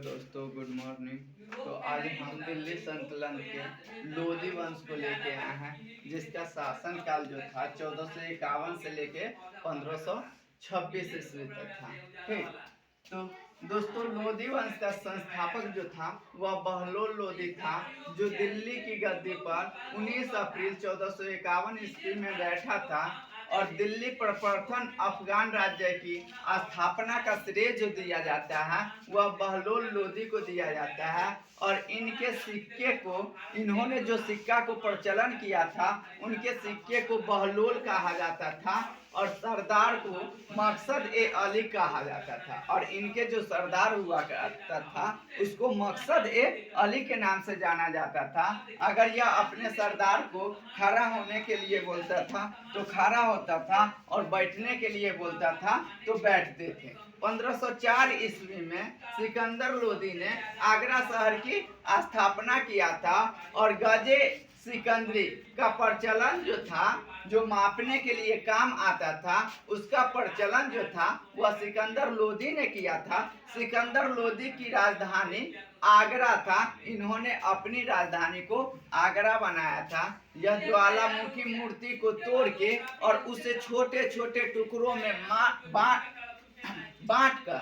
दोस्तों, good morning. तो आज हम दिल्ली सल्तनत के लोधी वंश को लेके आए हैं, जिसका शासन काल जो था 1451 से लेके 1526 ईस्वी तक था। ठीक। तो दोस्तों, लोधी वंश का संस्थापक जो था वह बहलोल लोधी था, जो दिल्ली की गद्दी पर 19 अप्रैल 1451 ईस्वी में बैठा था और दिल्ली पर प्रथम अफगान राज्य की स्थापना का श्रेय जो दिया जाता है वह बहलोल लोधी को दिया जाता है। और इनके सिक्के को, इन्होंने जो सिक्का को प्रचलन किया था, उनके सिक्के को बहलोल कहा जाता था और सरदार को मकसद ए अली कहा जाता था। और इनके जो सरदार हुआ करता था उसको मकसद ए अली के नाम से जाना जाता था। अगर यह अपने सरदार को खड़ा होने के लिए बोलता था तो खड़ा होता था और बैठने के लिए बोलता था तो बैठते थे। 1504 ईस्वी में सिकंदर लोदी ने आगरा शहर की स्थापना किया था और गजे सिकंदरी का प्रचलन जो था, जो मापने के लिए काम आता था, उसका प्रचलन जो था वह सिकंदर लोदी ने किया था। सिकंदर लोदी की राजधानी आगरा था। इन्होंने अपनी राजधानी को आगरा बनाया था। यह ज्वालामुखी मूर्ति को तोड़ के और उसे छोटे छोटे टुकड़ों में बांट कर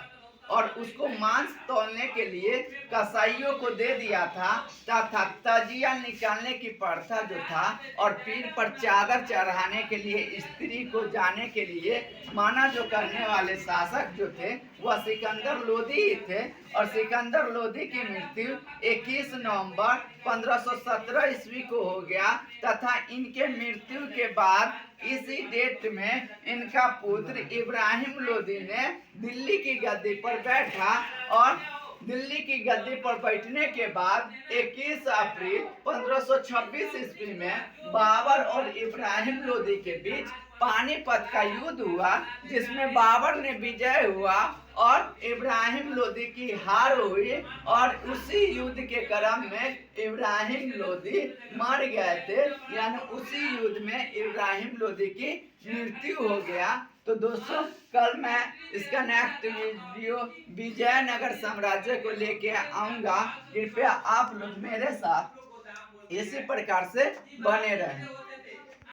और उसको मांस तौलने के लिए कसाईयों को दे दिया था तथा तजिया निकालने की प्रथा जो था और पीर पर चादर चढ़ाने के लिए स्त्री को जाने के लिए माना जो करने वाले शासक जो थे वह सिकंदर लोदी ही थे। और सिकंदर लोदी की मृत्यु 21 नवंबर 1517 ईस्वी को हो गया तथा इनके मृत्यु के बाद इसी डेट में इनका पुत्र इब्राहिम लोदी ने दिल्ली की गद्दी पर बैठा। और दिल्ली की गद्दी पर बैठने के बाद 21 अप्रैल 1526 ईस्वी में बाबर और इब्राहिम लोदी के बीच पानीपत का युद्ध हुआ, जिसमें बाबर ने विजय हुआ और इब्राहिम लोदी की हार हुई। और उसी युद्ध के क्रम में इब्राहिम लोदी मर गए थे, यानी उसी युद्ध में इब्राहिम लोदी की मृत्यु हो गया। तो दोस्तों, कल मैं इसका नेक्स्ट वीडियो विजयनगर साम्राज्य को लेके आऊँगा। कृपया आप लोग मेरे साथ इसी प्रकार से बने रहें।